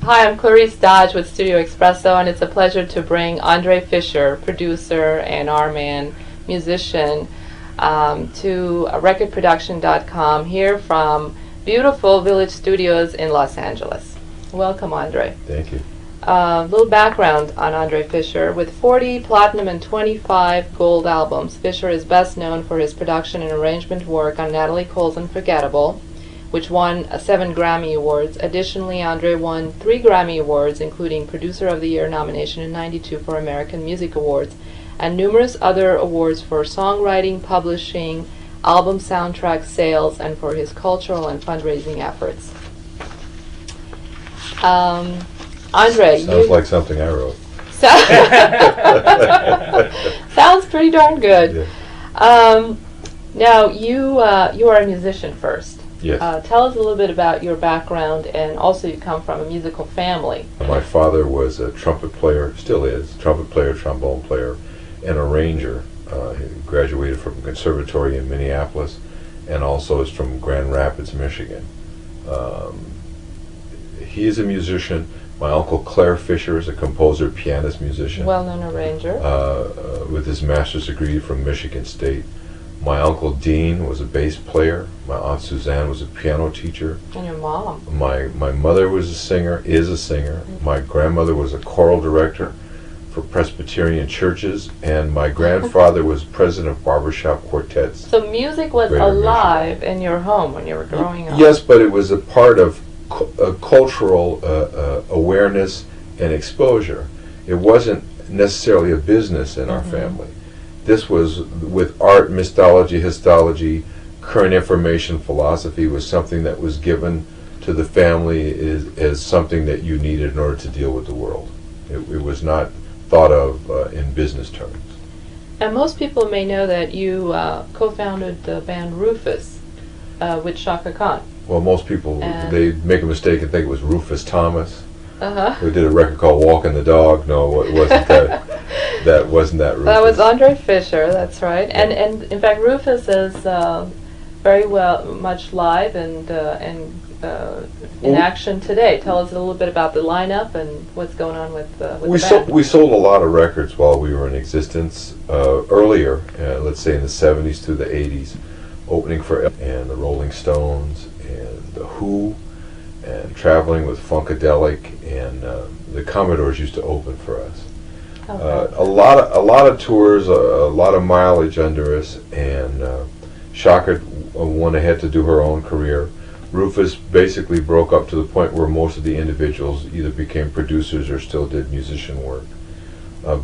Hi, I'm Claris Dodge with StudioExpresso, and it's a pleasure to bring Andre Fischer, producer and R-man, musician, to recordproduction.com here from beautiful Village Studios in Los Angeles. Welcome, Andre. Thank you. A little background on Andre Fischer. With 40 platinum and 25 gold albums, Fischer is best known for his production and arrangement work on Natalie Cole's Unforgettable, which won 7 Grammy Awards. Additionally, Andre won 3 Grammy Awards, including Producer of the Year nomination in '92 for American Music Awards, and numerous other awards for songwriting, publishing, album soundtrack sales, and for his cultural and fundraising efforts. Andre, sounds like something I wrote. Sounds pretty darn good. Yeah. Now, you are a musician first. Yes. Tell us a little bit about your background, and also you come from a musical family. My father was a trumpet player, still is, trumpet player, trombone player, and arranger. He graduated from a conservatory in Minneapolis, and also is from Grand Rapids, Michigan. He is a musician. My uncle Clare Fischer is a composer, pianist, musician. Well-known arranger. With his master's degree from Michigan State. My uncle Dean was a bass player. My aunt Suzanne was a piano teacher. And your mom. My mother was a singer, is a singer. Mm-hmm. My grandmother was a choral director for Presbyterian churches, and my grandfather was president of barbershop quartets. So music was alive in your home when you were growing up? Yes, but it was a part of cultural awareness and exposure. It wasn't necessarily a business in our family. This was with art, mythology, histology, current information, philosophy was something that was given to the family as something that you needed in order to deal with the world. It was not thought of in business terms. And most people may know that you co-founded the band Rufus with Chaka Khan. Well, most people, they make a mistake and think it was Rufus Thomas. Uh-huh. We did a record called Walking the Dog. No, it wasn't that. That wasn't that Rufus. That was Andre Fischer, that's right. Yeah. And in fact, Rufus is very much live and in action today. Tell us a little bit about the lineup and what's going on with the band. We sold a lot of records while we were in existence earlier, let's say in the 70s through the 80s, opening for and the Rolling Stones and the Who, and traveling with Funkadelic, and the Commodores used to open for us. Okay. A lot of tours, a lot of mileage under us, and Chaka went ahead to do her own career. Rufus basically broke up to the point where most of the individuals either became producers or still did musician work.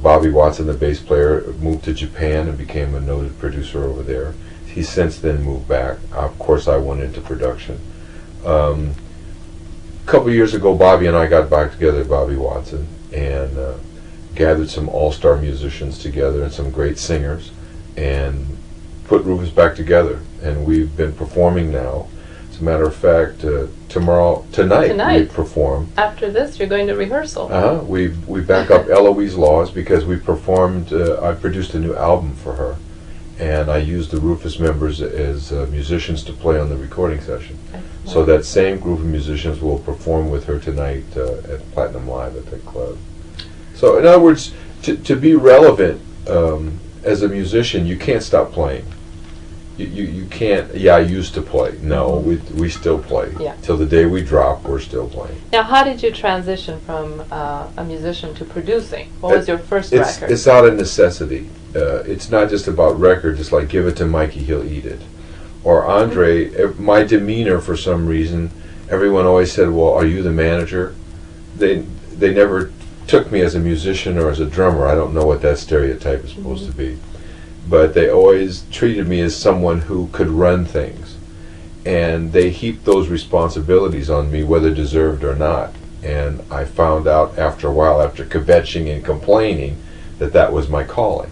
Bobby Watson, the bass player, moved to Japan and became a noted producer over there. He's since then moved back. Of course, I went into production. A couple of years ago, Bobby and I got back together, Bobby Watson, and gathered some all-star musicians together and some great singers, and put Rufus back together. And we've been performing now. As a matter of fact, tonight we perform. After this, you're going to rehearsal. We back up Eloise Laws because we performed. I produced a new album for her, and I used the Rufus members as musicians to play on the recording session. So that same group of musicians will perform with her tonight at Platinum Live at the club. So in other words, to be relevant as a musician, you can't stop playing. You can't, I used to play. No, we still play. Yeah. Till the day we drop, we're still playing. Now, how did you transition from a musician to producing? What was your first record? It's out of necessity. It's not just about records. It's like, give it to Mikey, he'll eat it. Or Andre, my demeanor for some reason, everyone always said, well, are you the manager? They never took me as a musician or as a drummer. I don't know what that stereotype is supposed to be. But they always treated me as someone who could run things. And they heaped those responsibilities on me, whether deserved or not. And I found out after a while, after kvetching and complaining, that was my calling,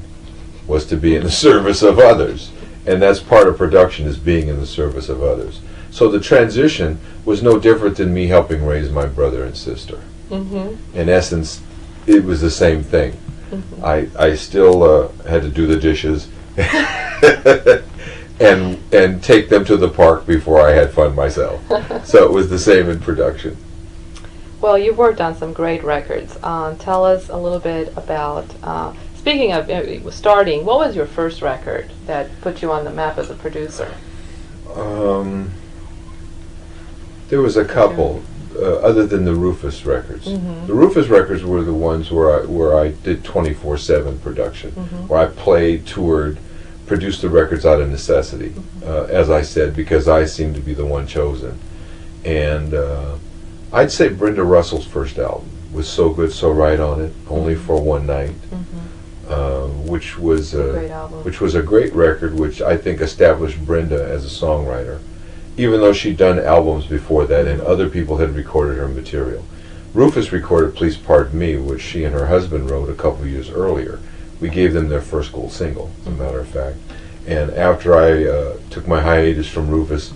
was to be in the service of others. And that's part of production, is being in the service of others. So the transition was no different than me helping raise my brother and sister. In essence, it was the same thing. I still had to do the dishes and take them to the park before I had fun myself. So it was the same in production. Well, you've worked on some great records. Tell us a little bit about, speaking of starting, what was your first record that put you on the map as a producer? There was a couple, other than the Rufus records. The Rufus records were the ones where I did 24/7 production, where I played, toured, produced the records out of necessity, as I said, because I seemed to be the one chosen. And I'd say Brenda Russell's first album was So Good, So Right on it, Only for One Night, which was a great record, which I think established Brenda as a songwriter, even though she'd done albums before that and other people had recorded her material. Rufus recorded Please Pardon Me, which she and her husband wrote a couple years earlier. We gave them their first gold single, as a matter of fact. And after I took my hiatus from Rufus,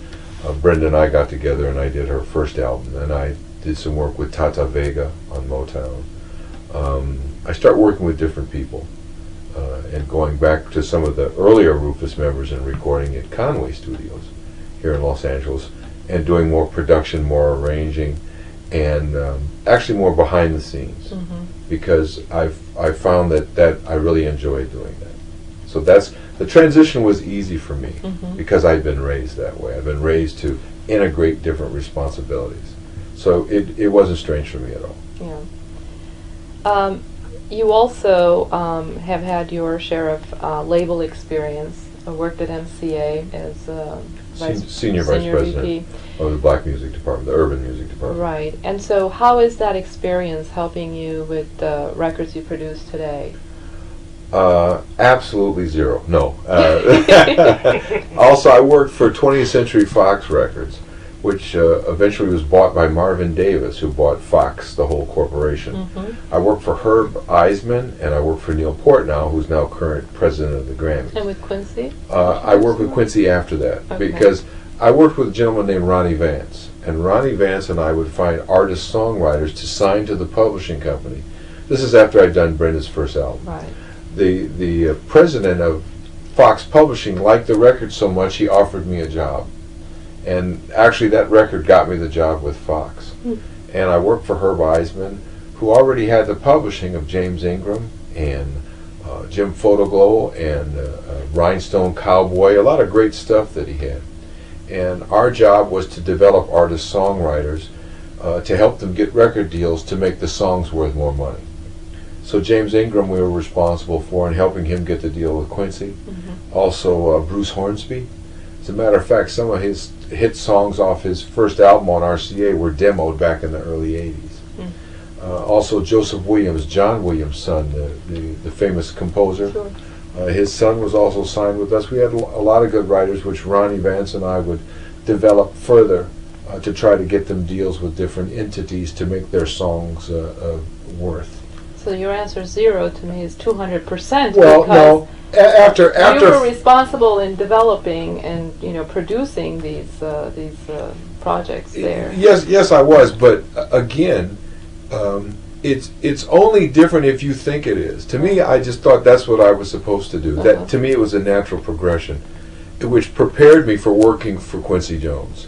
Brenda and I got together and I did her first album, and I did some work with Tata Vega on Motown. I started working with different people, and going back to some of the earlier Rufus members and recording at Conway Studios here in Los Angeles, and doing more production, more arranging, and actually more behind the scenes, because I found that I really enjoyed doing that. So the transition was easy for me, because I'd been raised that way. I've been raised to integrate different responsibilities. So it wasn't strange for me at all. Yeah. You also have had your share of label experience. Worked at MCA as Senior Vice President VP of the Black Music Department, the Urban Music Department. Right. And so how is that experience helping you with the records you produce today? Absolutely zero. No. Also, I worked for 20th Century Fox Records, which eventually was bought by Marvin Davis, who bought Fox, the whole corporation. I worked for Herb Eisman, and I worked for Neil Portnow, who's now current president of the Grammys. And with Quincy? I worked with Quincy after that, because I worked with a gentleman named Ronnie Vance, and Ronnie Vance and I would find artist-songwriters to sign to the publishing company. This is after I'd done Brenda's first album. Right. The president of Fox Publishing liked the record so much he offered me a job. And actually that record got me the job with Fox. And I worked for Herb Eisman, who already had the publishing of James Ingram and Jim Photoglow and Rhinestone Cowboy, a lot of great stuff that he had. And our job was to develop artist-songwriters to help them get record deals to make the songs worth more money. So James Ingram we were responsible for, and helping him get the deal with Quincy. Also Bruce Hornsby. As a matter of fact, some of his hit songs off his first album on RCA were demoed back in the early 80s. Also Joseph Williams, John Williams' son, the famous composer. His son was also signed with us. We had a lot of good writers, which Ronnie Vance and I would develop further to try to get them deals with different entities to make their songs worth. So your answer zero to me is 200%. Well, no. After you were responsible in developing and producing these projects there. Yes, I was. But again, it's only different if you think it is. To me, I just thought that's what I was supposed to do. That to me, it was a natural progression, which prepared me for working for Quincy Jones.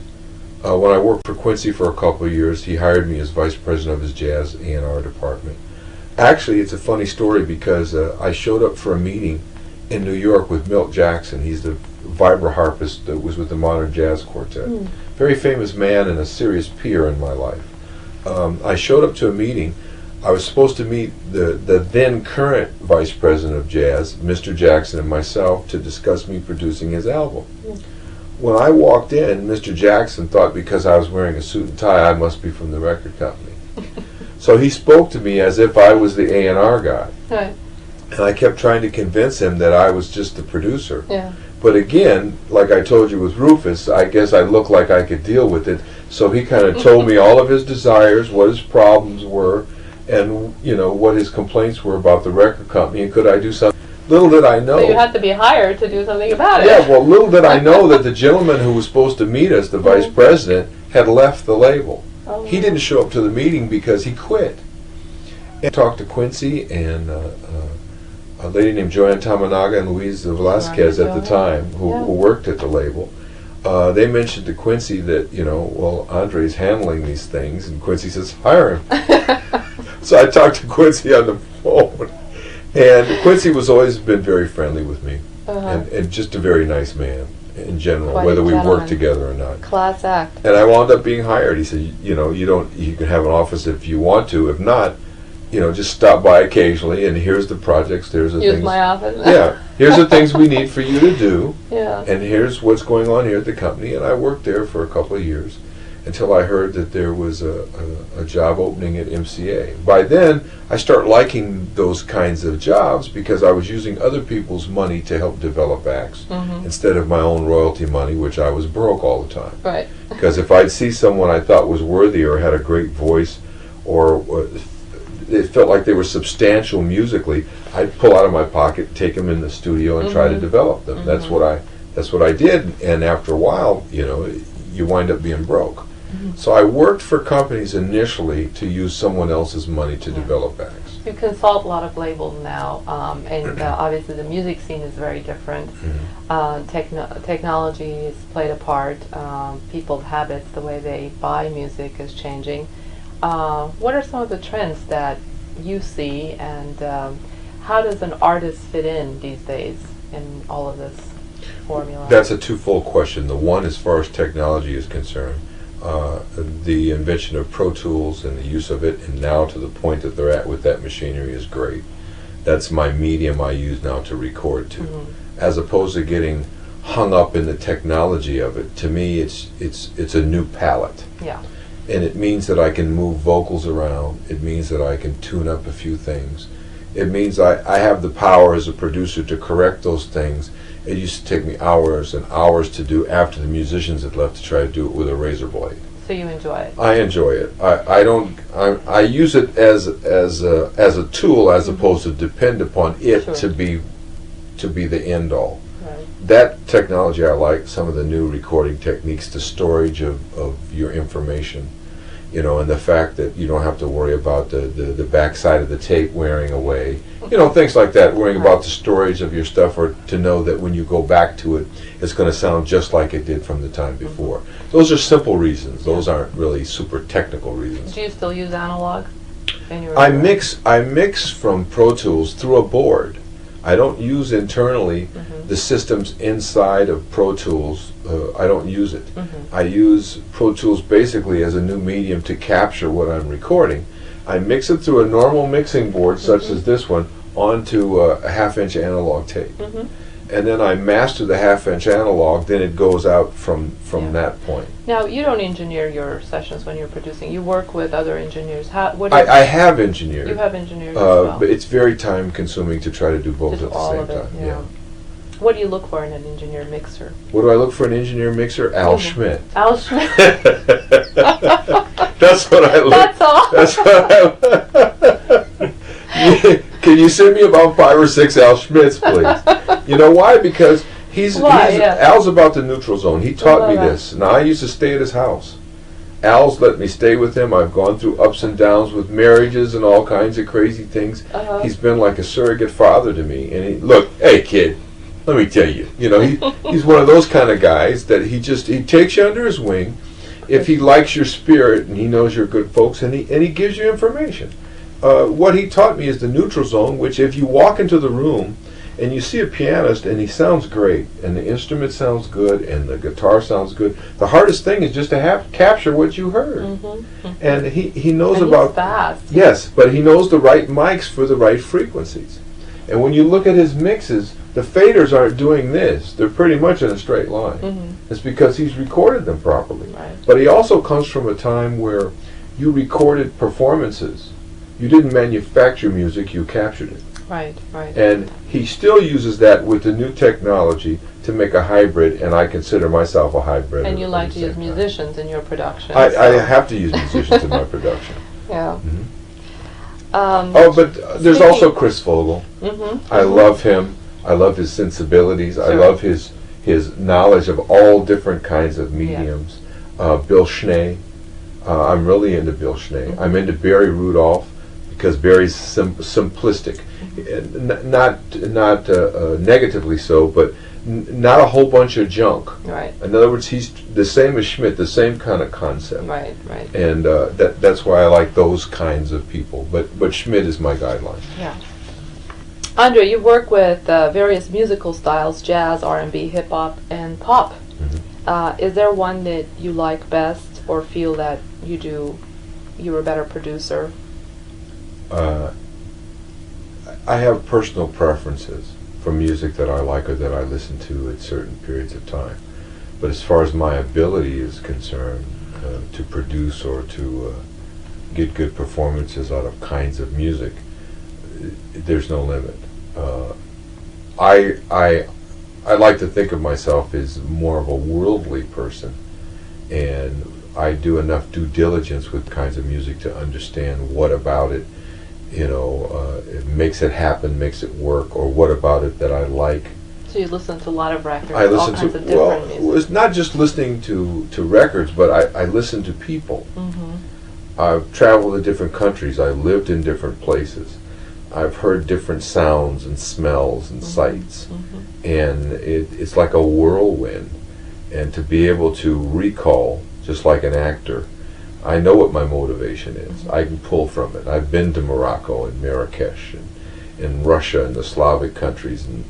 When I worked for Quincy for a couple of years, he hired me as vice president of his jazz A&R department. Actually, it's a funny story because I showed up for a meeting in New York with Milt Jackson. He's the vibraharpist that was with the Modern Jazz Quartet. Very famous man and a serious peer in my life. I showed up to a meeting. I was supposed to meet the then current vice president of jazz, Mr. Jackson, and myself to discuss me producing his album. When I walked in, Mr. Jackson thought because I was wearing a suit and tie I must be from the record company. So he spoke to me as if I was the A&R guy. And I kept trying to convince him that I was just the producer. But again, like I told you with Rufus, I guess I looked like I could deal with it. So he kind of told me all of his desires, what his problems were, and what his complaints were about the record company, and could I do something. Little did I know. So you had to be hired to do something about it. Yeah, well, little did I know that the gentleman who was supposed to meet us, the vice president, had left the label. He didn't show up to the meeting because he quit. And I talked to Quincy and a lady named Joanne Tamanaga and Luis Velasquez at the time, who worked at the label. they mentioned to Quincy that, well, Andre's handling these things, and Quincy says, hire him. So I talked to Quincy on the phone, and Quincy was always been very friendly with me, and just a very nice man in general, Quite whether we gentleman. work together or not. Class act. And I wound up being hired. He said, you can have an office if you want to. If not, just stop by occasionally, and here's the projects, there's the Use things. my office. Yeah, here's the things we need for you to do, Yeah. and here's what's going on here at the company. And I worked there for a couple of years until I heard that there was a job opening at MCA. By then, I start liking those kinds of jobs because I was using other people's money to help develop acts instead of my own royalty money, which I was broke all the time. Right. Because if I'd see someone I thought was worthy or had a great voice or it felt like they were substantial musically, I'd pull out of my pocket, take them in the studio, and try to develop them. That's what I did. And after a while, you wind up being broke. So I worked for companies initially to use someone else's money to develop acts. You consult a lot of labels now, and obviously the music scene is very different. Technology has played a part. People's habits, the way they buy music is changing. What are some of the trends that you see, and how does an artist fit in these days in all of this formula? That's a twofold question. The one, as far as technology is concerned, the invention of Pro Tools and the use of it, and now to the point that they're at with that machinery, is great. That's my medium I use now to record to, as opposed to getting hung up in the technology of it. To me, it's a new palette. Yeah. And it means that I can move vocals around. It means that I can tune up a few things. It means I have the power as a producer to correct those things. It used to take me hours and hours to do after the musicians had left to try to do it with a razor blade. So you enjoy it? I enjoy it. I use it as a tool as opposed to depend upon it to be the end all. Right. That technology I like. Some of the new recording techniques, the storage of your information, and the fact that you don't have to worry about the backside of the tape wearing away, things like that, worrying about the storage of your stuff, or to know that when you go back to it, it's going to sound just like it did from the time before. Those are simple reasons. Those aren't really super technical reasons. Do you still use analog in your I mix from Pro Tools through a board. I don't use internally the systems inside of Pro Tools. I don't use it. I use Pro Tools basically as a new medium to capture what I'm recording. I mix it through a normal mixing board, such as this one, onto a half-inch analog tape. And then I master the half-inch analog, then it goes out from that point. Now, you don't engineer your sessions when you're producing. You work with other engineers. I have engineered. You have engineered as well. But it's very time-consuming to try to do both Just at the all same of it, time. Yeah. What do you look for in an engineer mixer? What do I look for in an engineer mixer? Al Schmidt. Al Schmidt. That's what I look. That's all. That's what I. Can you send me about 5 or 6 Al Schmidts, please? You know why? Because Al's about the neutral zone. He taught me this. Now, I used to stay at his house. Al's let me stay with him. I've gone through ups and downs with marriages and all kinds of crazy things. He's been like a surrogate father to me. And look, hey kid, let me tell you, he's one of those kind of guys that he takes you under his wing. If he likes your spirit and he knows you're good folks, and he gives you information. What he taught me is the neutral zone, which if you walk into the room and you see a pianist and he sounds great and the instrument sounds good and the guitar sounds good, the hardest thing is just to capture what you heard. And he knows about... He's fast. Yes, but he knows the right mics for the right frequencies. And when you look at his mixes, the faders aren't doing this. They're pretty much in a straight line. It's because he's recorded them properly. Right. But he also comes from a time where you recorded performances. You didn't manufacture music, you captured it. Right. And he still uses that with the new technology to make a hybrid, and I consider myself a hybrid. And you like to use musicians in your production. I have to use musicians in my production. Yeah. But there's also Chris Vogel. I love him. I love his sensibilities. Sure. I love his knowledge of all different kinds of mediums. Bill Schnee. I'm really into Bill Schnee. I'm into Barry Rudolph because Barry's simplistic. not negatively so, but not a whole bunch of junk. Right. In other words, he's the same as Schmidt, the same kind of concept. Right. Right. And that's why I like those kinds of people. But Schmidt is my guideline. Yeah. Andre, you work with various musical styles: jazz, R&B, hip hop, and pop. Mm-hmm. Is there one that you like best, or feel that you're a better producer? I have personal preferences for music that I like or that I listen to at certain periods of time. But as far as my ability is concerned, to produce or to get good performances out of kinds of music, there's no limit. I like to think of myself as more of a worldly person, and I do enough due diligence with kinds of music to understand what about it, it makes it happen, makes it work, or what about it that I like. So you listen to a lot of records, I listen all kinds of different music. It's not just listening to records, but I listen to people. Mm-hmm. I've traveled to different countries. I've lived in different places. I've heard different sounds and smells and sights. Mm-hmm. And it's like a whirlwind. And to be able to recall, just like an actor, I know what my motivation is. Mm-hmm. I can pull from it. I've been to Morocco and Marrakesh and in Russia and the Slavic countries, and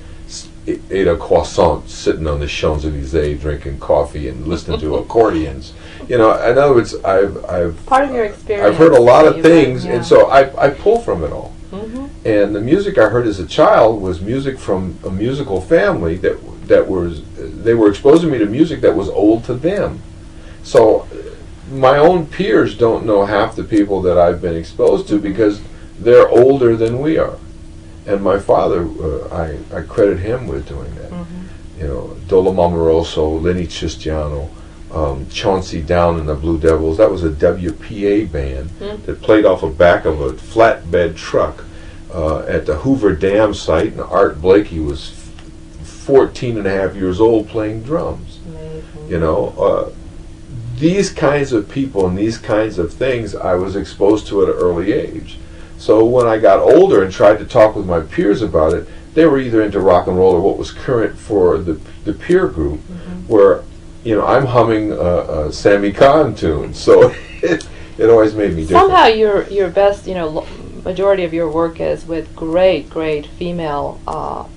ate a croissant sitting on the Champs-Élysées drinking coffee and listening to accordions. In other words, I've part of your experience. I've heard a lot of things, yeah. and so I pull from it all. Mm-hmm. And the music I heard as a child was music from a musical family they were exposing me to music that was old to them. So my own peers don't know half the people that I've been exposed to because they're older than we are. And my father, I credit him with doing that. Mm-hmm. Dolo Mamoroso, Lenny Chistiano, Chauncey Down and the Blue Devils. That was a WPA band that played off the back of a flatbed truck at the Hoover Dam site, and Art Blakey was 14 and a half years old playing drums. Amazing. These kinds of people and these kinds of things I was exposed to at an early age. So when I got older and tried to talk with my peers about it, they were either into rock and roll or what was current for the peer group, where I'm humming a Sammy Kahn tune. So it always made me different. Somehow your best, majority of your work is with great female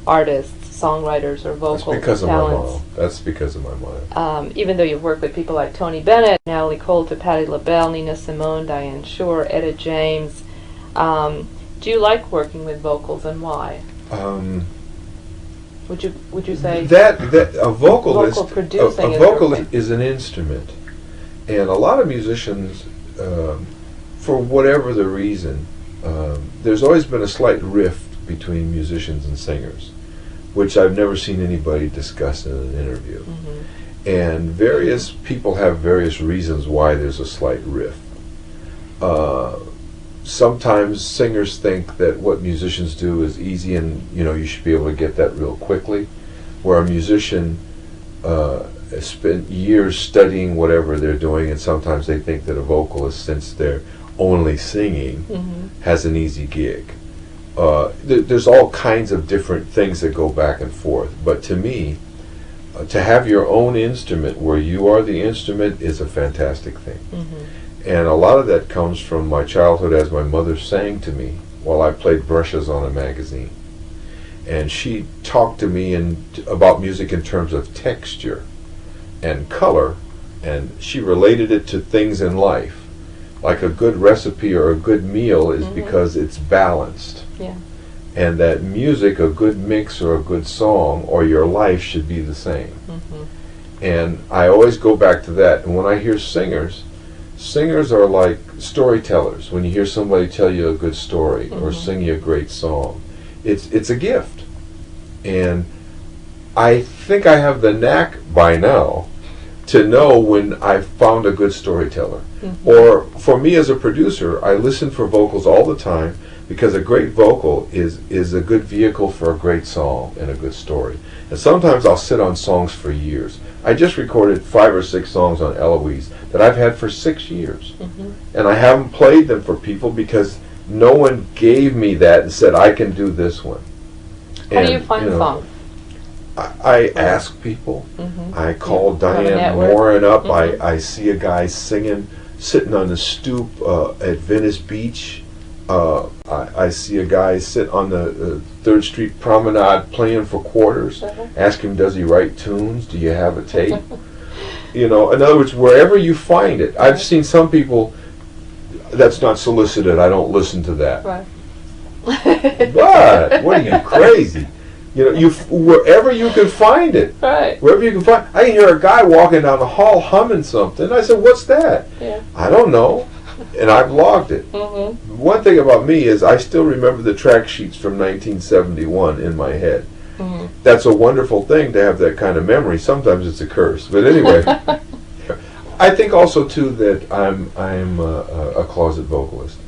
artists, songwriters, or vocal talents. That's because of my mother. Even though you've worked with people like Tony Bennett, Natalie Cole, to Patti LaBelle, Nina Simone, Diane Shore, Etta James. Do you like working with vocals, and why? Would you say that a vocalist, vocal producing a vocalist is an instrument, and a lot of musicians, for whatever the reason, there's always been a slight rift between musicians and singers, which I've never seen anybody discuss in an interview. And various people have various reasons why there's a slight rift. Sometimes singers think that what musicians do is easy, and you should be able to get that real quickly, where a musician has spent years studying whatever they're doing, and sometimes they think that a vocalist, since they're only singing, has an easy gig. There's all kinds of different things that go back and forth, but to me, to have your own instrument where you are the instrument is a fantastic thing. And a lot of that comes from my childhood, as my mother sang to me while I played brushes on a magazine. And she talked to me about music in terms of texture and color, and she related it to things in life. Like a good recipe or a good meal is because it's balanced. Yeah. And that music, a good mix or a good song, or your life should be the same. And I always go back to that. And when I hear singers are like storytellers. When you hear somebody tell you a good story or sing you a great song, it's a gift. And I think I have the knack by now to know when I've found a good storyteller. Or for me as a producer, I listen for vocals all the time, because a great vocal is a good vehicle for a great song and a good story. And sometimes I'll sit on songs for years. I just recorded 5 or 6 songs on Eloise that I've had for 6 years. And I haven't played them for people because no one gave me that and said, I can do this one. How do you find songs? I ask people. I call Diane Warren up. I see a guy singing, sitting on the stoop at Venice Beach. I see a guy sit on the 3rd Street Promenade playing for quarters. Ask him, does he write tunes? Do you have a tape? You know, in other words, wherever you find it. I've seen some people, that's not solicited, I don't listen to that. Right. What are you, crazy? You know, wherever you can find it. Right. Wherever you can find. I can hear a guy walking down the hall humming something. I said, what's that? Yeah. I don't know. And I've logged it. One thing about me is I still remember the track sheets from 1971 in my head. That's a wonderful thing to have that kind of memory. Sometimes it's a curse. But anyway, I think also, too, that I'm a closet vocalist.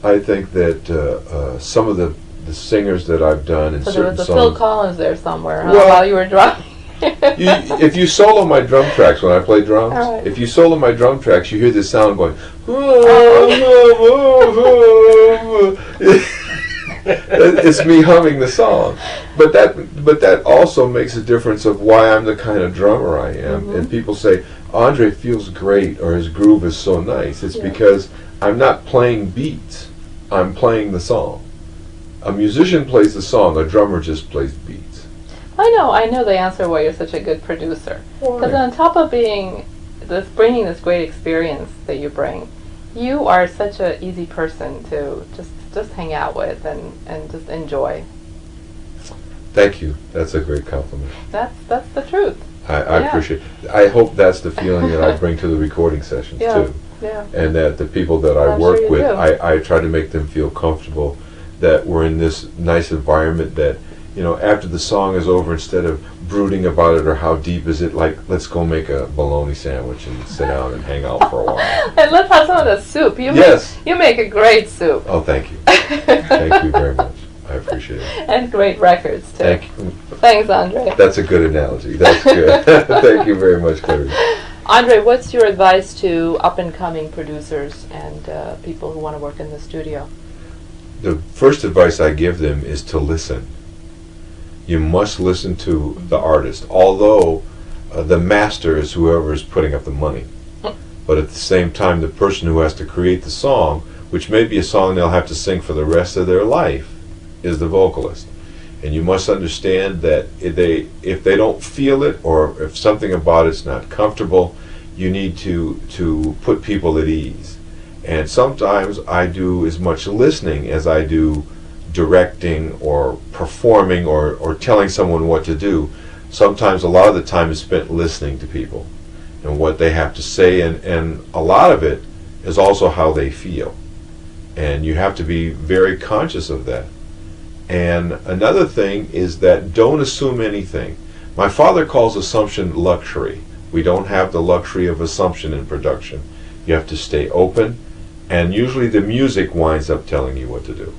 I think that some of the singers that I've done in certain songs... So there was a Phil Collins there somewhere, huh, well, while you were drumming. If you solo my drum tracks when I play drums, if you solo my drum tracks, you hear this sound going... It's me humming the song. But that also makes a difference of why I'm the kind of drummer I am. And people say, Andre feels great, or his groove is so nice. It's because I'm not playing beats. I'm playing the song. A musician plays the song, a drummer just plays beats. I know the answer why you're such a good producer. Because on top of bringing this great experience that you bring, you are such an easy person to just hang out with and just enjoy. Thank you. That's a great compliment. That's the truth. I appreciate it. I hope that's the feeling that I bring to the recording sessions too. Yeah. And that the people that I work with, I try to make them feel comfortable that we're in this nice environment that, you know, after the song is over, instead of brooding about it or how deep is it, like, let's go make a bologna sandwich and sit down and hang out for a while. And let's have some of the soup. You make a great soup. Oh, thank you. Thank you very much. I appreciate it. And great records, too. Thank you. Thanks, Andre. That's a good analogy. That's good. Thank you very much, Clarice. Andre, what's your advice to up-and-coming producers and people who want to work in the studio? The first advice I give them is to listen. You must listen to the artist, although the master is whoever is putting up the money. But at the same time, the person who has to create the song, which may be a song they'll have to sing for the rest of their life, is the vocalist. And you must understand that if they don't feel it, or if something about it's not comfortable, you need to put people at ease. And sometimes I do as much listening as I do directing or performing or telling someone what to do. Sometimes a lot of the time is spent listening to people and what they have to say, and a lot of it is also how they feel. And you have to be very conscious of that. And another thing is that don't assume anything. My father calls assumption luxury. We don't have the luxury of assumption in production. You have to stay open, and usually the music winds up telling you what to do.